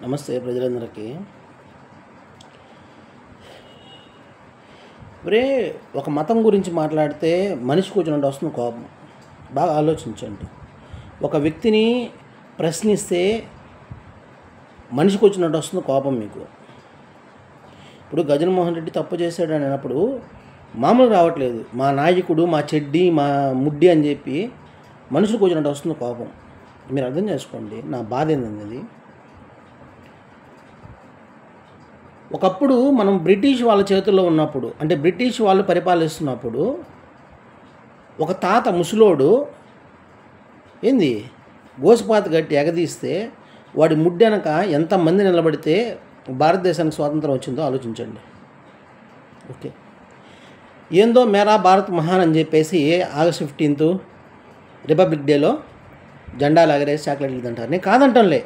నమస్తే ప్రజలందరికీ. ఒరే, ఒక మతం గురించి మాట్లాడితే మనిషికి వచ్చినట్టు వస్తుంది కోపం. బాగా ఆలోచించండి. ఒక వ్యక్తిని ప్రశ్నిస్తే మనిషికి వచ్చినట్టు వస్తుంది కోపం మీకు. ఇప్పుడు గజన్మోహన్ రెడ్డి తప్పు చేశాడు అని అన్నప్పుడు మామూలు రావట్లేదు. మా నాయకుడు, మా చెడ్డి, మా ముడ్డి అని చెప్పి మనుషులకు వచ్చినట్టు వస్తుంది కోపం. మీరు అర్థం చేసుకోండి నా బాధ ఏందనేది. ఒకప్పుడు మనం బ్రిటిష్ వాళ్ళ చేతుల్లో ఉన్నప్పుడు, అంటే బ్రిటిష్ వాళ్ళు పరిపాలిస్తున్నప్పుడు, ఒక తాత ముసలోడు ఏంది గోసిపాత గట్టి ఎగదీస్తే వాడి ముడ్డెనక ఎంతమంది నిలబడితే భారతదేశానికి స్వాతంత్రం వచ్చిందో ఆలోచించండి. ఓకే, ఏందో మేరా భారత్ మహాన్ అని చెప్పేసి ఆగస్ట్ 15 రిపబ్లిక్ డేలో జెండాలు ఎగరేసి చాక్లెట్లు తింటారు. నేను కాదంటానులే,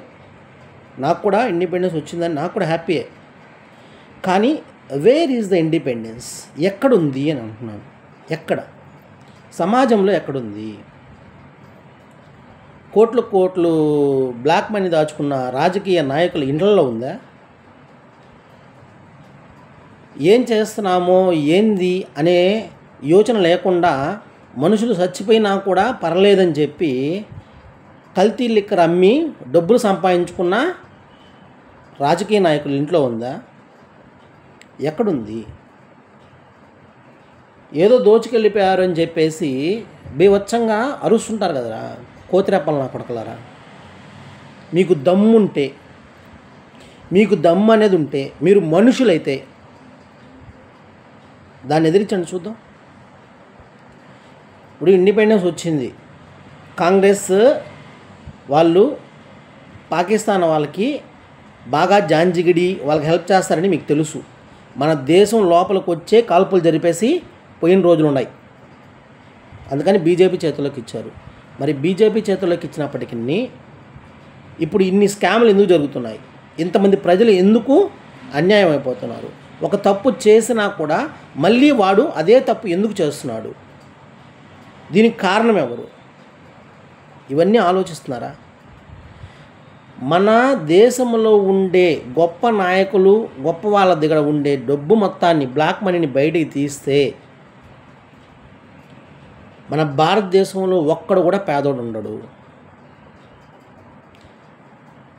నాకు కూడా ఇండిపెండెన్స్ వచ్చిందని నాకు కూడా హ్యాపీయే. కానీ వేర్ ఈజ్ ద ఇండిపెండెన్స్? ఎక్కడుంది అని అంటున్నాను. ఎక్కడ? సమాజంలో ఎక్కడుంది? కోట్లు కోట్లు బ్లాక్ మనీ దాచుకున్న రాజకీయ నాయకుల ఇండ్లలో ఉందా? ఏం చేస్తున్నామో ఏంది అనే యోచన లేకుండా మనుషులు చచ్చిపోయినా కూడా పర్లేదని చెప్పి కల్తీ లిక్కర్ అమ్మి డబ్బులు సంపాదించుకున్న రాజకీయ నాయకుల ఇంట్లో ఉందా? ఎక్కడుంది? ఏదో దోచుకెళ్ళిపోయారు అని చెప్పేసి బీవచ్చంగా అరుస్తుంటారు కదరా కోతిరెప్పలు నా కొడకలారా. మీకు దమ్ముంటే, మీకు దమ్ము అనేది ఉంటే, మీరు మనుషులైతే దాన్ని ఎదిరించండి చూద్దాం. ఇప్పుడు ఇండిపెండెన్స్ వచ్చింది, కాంగ్రెస్ వాళ్ళు పాకిస్తాన్ వాళ్ళకి బాగా జాంజిగిడి వాళ్ళకి హెల్ప్ చేస్తారని మీకు తెలుసు. మన దేశం లోపలికి వచ్చే కాల్పులు జరిపేసి పోయిన రోజులు ఉన్నాయి. అందుకని బీజేపీ చేతుల్లోకి ఇచ్చారు. మరి బీజేపీ చేతుల్లోకి ఇచ్చినప్పటికీ ఇప్పుడు ఇన్ని స్కామ్లు ఎందుకు జరుగుతున్నాయి? ఇంతమంది ప్రజలు ఎందుకు అన్యాయం అయిపోతున్నారు? ఒక తప్పు చేసినా కూడా మళ్ళీ వాడు అదే తప్పు ఎందుకు చేస్తున్నాడు? దీనికి కారణం ఎవరు? ఇవన్నీ ఆలోచిస్తున్నారా? మన దేశంలో ఉండే గొప్ప నాయకులు, గొప్ప వాళ్ళ దగ్గర ఉండే డబ్బు మొత్తాన్ని, బ్లాక్ మనీని బయటికి తీస్తే మన భారతదేశంలో ఒక్కడు కూడా పేదోడు ఉండడు.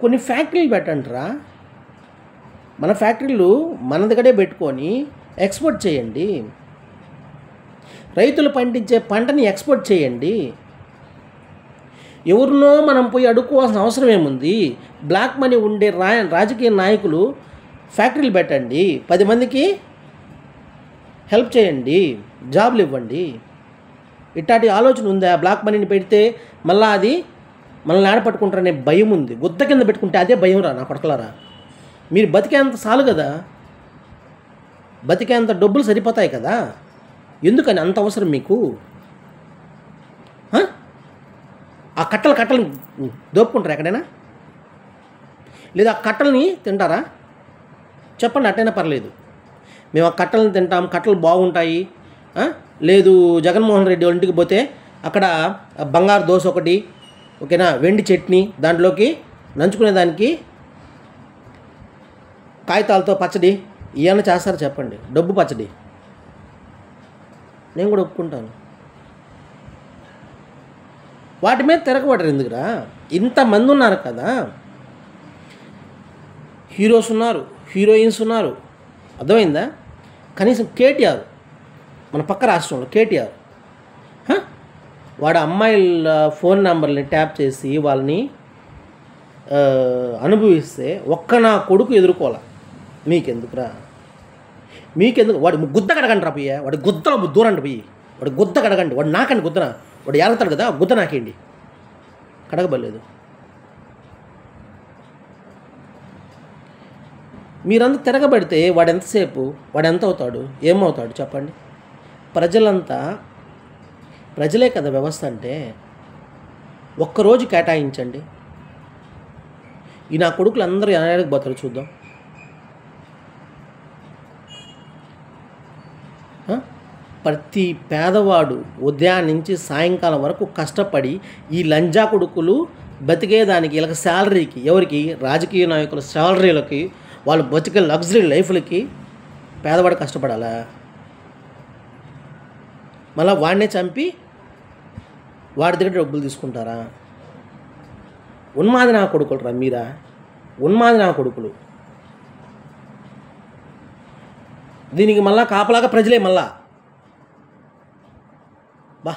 కొన్ని ఫ్యాక్టరీలు పెట్టండిరా. మన ఫ్యాక్టరీలు మన దగ్గరే పెట్టుకొని ఎక్స్పోర్ట్ చేయండి. రైతులు పండించే పంటని ఎక్స్పోర్ట్ చేయండి. ఎవరినో మనం పోయి అడుక్కోవాల్సిన అవసరం ఏముంది? బ్లాక్ మనీ ఉండే రాజకీయ నాయకులు ఫ్యాక్టరీలు పెట్టండి, 10 మందికి హెల్ప్ చేయండి, జాబ్లు ఇవ్వండి. ఇట్లాంటి ఆలోచన ఉందా? బ్లాక్ మనీని పెడితే మళ్ళీ అది మనల్ని ఆడపట్టుకుంటారనే భయం ఉంది. గుద్ద కింద పెట్టుకుంటే అదే భయం రా నా కొడకలారా. మీరు బతికేంత చాలు కదా, బతికేంత డబ్బులు సరిపోతాయి కదా, ఎందుకని అంత అవసరం మీకు? ఆ కట్టలు దోపుకుంటారా ఎక్కడైనా? లేదా ఆ కట్టల్ని తింటారా? చెప్పండి, అట్టైనా పర్లేదు. మేము ఆ కట్టలను తింటాం, కట్టలు బాగుంటాయి. లేదు జగన్మోహన్ రెడ్డి వాళ్ళ ఇంటికి పోతే అక్కడ బంగారు దోశ ఒకటి, ఓకేనా, వెండి చట్నీ, దాంట్లోకి నంచుకునేదానికి కాగితాలతో పచ్చడి, ఇవన్నీ చేస్తారు చెప్పండి. డబ్బు పచ్చడి నేను కూడా ఒప్పుకుంటాను. వాటి మీద తిరగబడరు ఎందుకురా? ఇంతమంది ఉన్నారు కదా, హీరోస్ ఉన్నారు, హీరోయిన్స్ ఉన్నారు, అర్థమైందా? కనీసం కేటీఆర్, మన పక్క రాష్ట్రంలో కేటీఆర్, వాడు అమ్మాయిల ఫోన్ నెంబర్ని ట్యాప్ చేసి వాళ్ళని అనుభవిస్తే ఒక్క నా కొడుకు ఎదుర్కోవాలా. మీకెందుకురా? మీకెందుకు? వాడు గుద్ద కడగండి రా పోయా, వాడి గుద్దలో దూరండి పోయి, వాడు గుద్ద కడగండి. వాడు నాకండి గుద్దన, వాడు ఏలుతాడు కదా, గుద్ద నాకేయండి. కడగబలేదు. మీరంతా తిరగబడితే వాడు ఎంతసేపు, వాడు ఎంత అవుతాడు, ఏమవుతాడు చెప్పండి? ప్రజలంతా, ప్రజలే కదా వ్యవస్థ అంటే. ఒక్కరోజు కేటాయించండి, ఈ నా కొడుకులు అందరూ ఎనడానికి పోతారు చూద్దాం. ప్రతి పేదవాడు ఉదయం నుంచి సాయంకాలం వరకు కష్టపడి ఈ లంజా కొడుకులు బతికేదానికి వీళ్ళకి శాలరీకి, ఎవరికి రాజకీయ నాయకుల శాలరీలకి, వాళ్ళు బతికే లగ్జరీ లైఫ్లకి పేదవాడు కష్టపడాలా? మళ్ళీ వాడినే చంపి వాడి దగ్గర డబ్బులు తీసుకుంటారా? ఉన్మాది నా కొడుకులు రా మీరా, ఉన్మాది నా కొడుకులు. దీనికి మళ్ళా కాపలాగా ప్రజలే మళ్ళా. బా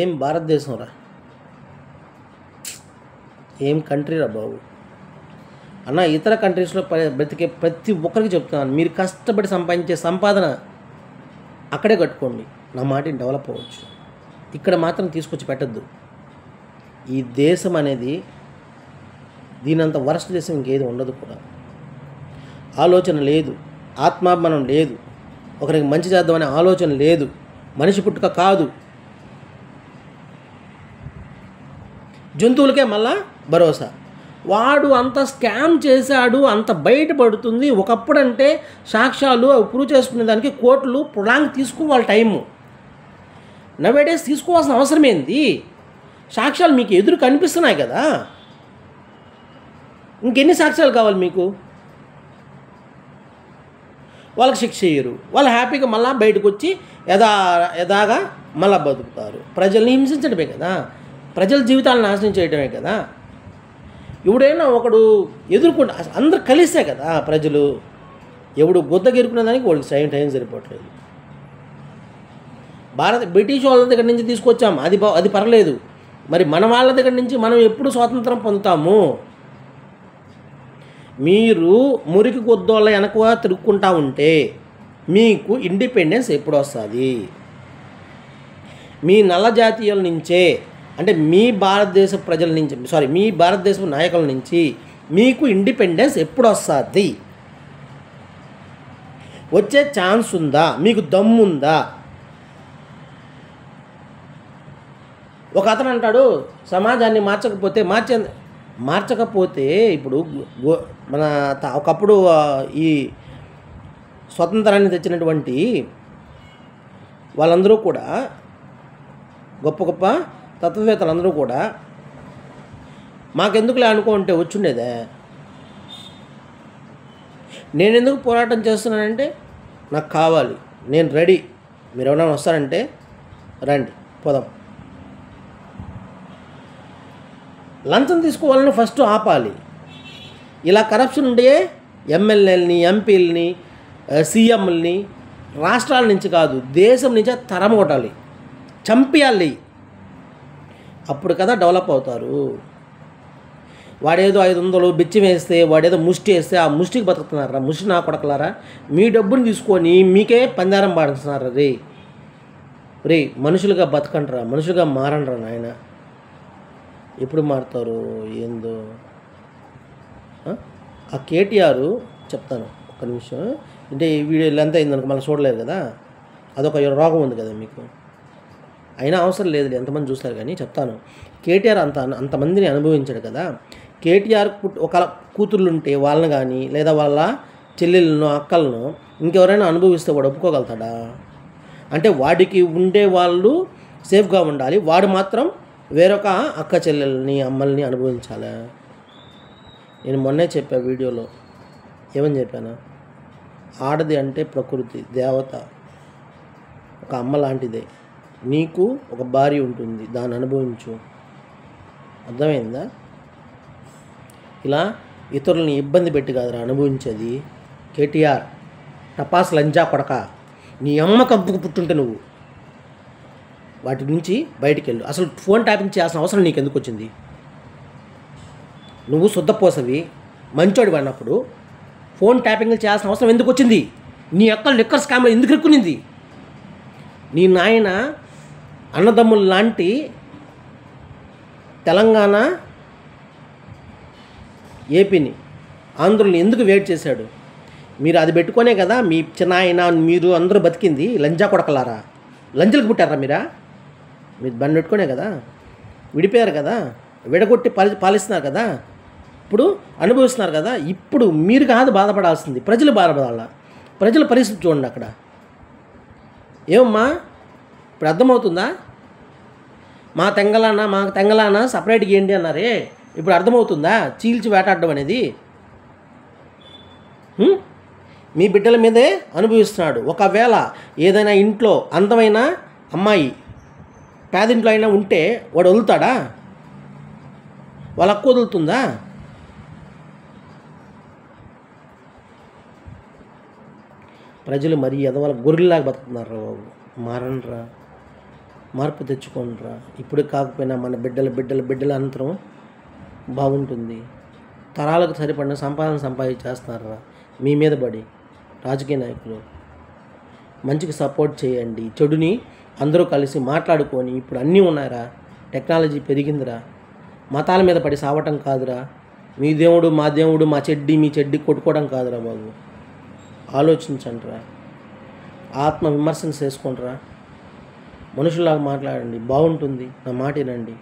ఏం భారతదేశం రా, ఏం కంట్రీ రా బాబు. అన్న ఇతర కంట్రీస్లో బ్రతికే ప్రతి ఒక్కరికి చెప్తున్నాను, మీరు కష్టపడి సంపాదించే సంపాదన అక్కడే కట్టుకోండి, నా మాటని డెవలప్ అవ్వచ్చు. ఇక్కడ మాత్రం తీసుకొచ్చి పెట్టద్దు. ఈ దేశం అనేది దీనంత వరస్ట్ దేశం ఇంకేది ఉండదు కూడా. ఆలోచన లేదు, ఆత్మాభిమానం లేదు, ఒకరికి మంచి చేద్దామనే ఆలోచన లేదు, మనిషి పుట్టుక కాదు, జంతువులకే మళ్ళా భరోసా. వాడు అంత స్కామ్ చేశాడు, అంత బయటపడుతుంది. ఒకప్పుడంటే సాక్ష్యాలు అవి ప్రూవ్ చేసుకునే దానికి కోర్టులు ప్రొలాంగ్ తీసుకోవాలి టైము. నవేడేస్ తీసుకోవాల్సిన అవసరం ఏంది? సాక్ష్యాలు మీకు ఎదురు కనిపిస్తున్నాయి కదా, ఇంకెన్ని సాక్ష్యాలు కావాలి మీకు? వాళ్ళకి శిక్ష చేయరు, వాళ్ళు హ్యాపీగా మళ్ళీ బయటకు వచ్చి యథాగా మళ్ళీ బతుకుతారు. ప్రజల్ని హింసించడమే కదా, ప్రజల జీవితాలను నాశనం చేయడమే కదా. ఎవడైనా ఒకడు ఎదుర్కొంటే అందరు కలిస్తే కదా ప్రజలు. ఎవడు గుద్దగెరుకునే దానికి వాడికి టైం సరిపోవట్లేదు. బ్రిటిష్ వాళ్ళ దగ్గర నుంచి తీసుకొచ్చాం, అది పర్లేదు. మరి మన వాళ్ళ దగ్గర నుంచి మనం ఎప్పుడు స్వాతంత్రం పొందుతాము? మీరు మురికి కొద్దోళ్ళ వెనక తిరుక్కుంటా ఉంటే మీకు ఇండిపెండెన్స్ ఎప్పుడు వస్తుంది? మీ నల్ల జాతీయుల నుంచే, అంటే మీ భారతదేశ ప్రజల నుంచి, మీ భారతదేశ నాయకుల నుంచి మీకు ఇండిపెండెన్స్ ఎప్పుడు వస్తుంది? వచ్చే ఛాన్స్ ఉందా? మీకు దమ్ముందా? ఒక అతను అంటాడు, సమాజాన్ని మార్చకపోతే ఇప్పుడు మన ఒకప్పుడు ఈ స్వతంత్రాన్ని తెచ్చినటువంటి వాళ్ళందరూ కూడా, గొప్ప గొప్ప తత్వవేత్తలందరూ కూడా మాకెందుకులే అనుకుంటే వచ్చుండేదే. నేను ఎందుకు పోరాటం చేస్తున్నానంటే నాకు కావాలి, నేను రెడీ, మీరు ఎవరైనా వస్తారంటే రండి పోదాం. లంచం తీసుకోవాలని ఫస్ట్ ఆపాలి. ఇలా కరప్షన్ ఉండే ఎమ్మెల్యేలని, ఎంపీలని, సీఎంలని రాష్ట్రాల నుంచి కాదు దేశం నుంచే తరం కొట్టాలి, చంపేయాలి. అప్పుడు కదా డెవలప్ అవుతారు. వాడేదో 500 బిచ్చం వేస్తే, వాడేదో ముష్టి వేస్తే ఆ ముష్టికి బతుకుతున్నారా? ముష్టి నా కొడకలారా, మీ డబ్బుని తీసుకొని మీకే పందారం పాడుతున్నారా? రే మనుషులుగా బతకండిరా, మనుషులుగా మారండిరా నాయన. ఎప్పుడు మారుతారు ఏందో. ఆ కేటీఆర్ చెప్తాను ఒక్క నిమిషం, అంటే ఈ వీడియో ఎంత అయిందనుకో మళ్ళీ చూడలేదు కదా, అదొక రోగం ఉంది కదా మీకు. అయినా అవసరం లేదు, ఎంతమంది చూస్తారు కానీ చెప్తాను. కేటీఆర్ అంతమందిని అనుభవించాడు కదా. కేటీఆర్ ఒక కూతుర్లుంటే వాళ్ళని కానీ, లేదా వాళ్ళ చెల్లెళ్ళను, అక్కలను ఇంకెవరైనా అనుభవిస్తే వాడు ఒప్పుకోగలుగుతాడా? అంటే వాడికి ఉండే వాళ్ళు సేఫ్గా ఉండాలి, వాడు మాత్రం వేరొక అక్క చెల్లెల్ని, అమ్మల్ని అనుభవించాలా? నేను మొన్నే చెప్పా వీడియోలో, ఏమని చెప్పాను? ఆడది అంటే ప్రకృతి దేవత, ఒక అమ్మ లాంటిదే. నీకు ఒక భార్య ఉంటుంది, దాన్ని అనుభవించు. అర్థమైందా? ఇలా ఇతరులని ఇబ్బంది పెట్టి కాదురా అనుభవించేది. కేటీఆర్ టపాస్ లంజా కొడక, నీ అమ్మ కంపుకు పుట్టుంటే నువ్వు వాటి నుంచి బయటికి వెళ్ళు. అసలు ఫోన్ ట్యాపింగ్ చేయాల్సిన అవసరం నీకు ఎందుకు వచ్చింది? నువ్వు శుద్ధపోసవి మంచోడి అన్నప్పుడు ఫోన్ ట్యాపింగ్లు చేయాల్సిన అవసరం ఎందుకు వచ్చింది? నీ యొక్క లిక్కర్ స్కామ్లో ఎందుకు ఇరుక్కునింది? నీ నాయన అన్నదమ్ములు లాంటి తెలంగాణ, ఏపీని, ఆంధ్రుల్ని ఎందుకు వెయిట్ చేశాడు? మీరు అది పెట్టుకునే కదా మీ చిన్న ఆయన మీరు అందరూ బతికింది. లంజా కొడకలారా, లంజలకు పుట్టారా మీరు బండి పెట్టుకునే కదా విడిపోయారు కదా, విడగొట్టి పాలిస్తున్నారు కదా, ఇప్పుడు అనుభవిస్తున్నారు కదా. ఇప్పుడు మీరు కాదు బాధపడాల్సింది, ప్రజలు బాధపడాల. ప్రజల పరిస్థితి చూడండి అక్కడ. ఏమమ్మా ఇప్పుడు అర్థమవుతుందా? మా తెంగలాన సపరేట్గా ఏంటి అన్నారే, ఇప్పుడు అర్థమవుతుందా చీల్చి వేటాడడం అనేది? మీ బిడ్డల మీదే అనుభవిస్తున్నాడు. ఒకవేళ ఏదైనా ఇంట్లో అందమైన అమ్మాయి పేదింట్లో అయినా ఉంటే వాడు వదులుతాడా? వాళ్ళ అక్క వదులుతుందా? ప్రజలు మరీ ఎదవల గొర్రెల్లాగా బతుకుతున్నారా బాబు. మారండ్రా, మార్పు తెచ్చుకోండిరా. ఇప్పుడు కాకపోయినా మన బిడ్డల అనంతరం బాగుంటుంది. తరాలకు సరిపడిన సంపాదించేస్తున్నారా మీ మీద పడి. రాజకీయ నాయకులు మంచికి సపోర్ట్ చేయండి, చెడుని అందరూ కలిసి మాట్లాడుకొని. ఇప్పుడు అన్నీ ఉన్నాయిరా, టెక్నాలజీ పెరిగిందిరా. మతాల మీద పడి సావటం కాదురా. మీ దేవుడు మా చెడ్డి మీ చెడ్డి కొట్టుకోవడం కాదురా బాబు. ఆలోచించండిరా, ఆత్మ విమర్శన చేసుకోండిరా, మనుషుల్లాగా మాట్లాడండి, బాగుంటుంది. నా మాట వినండి.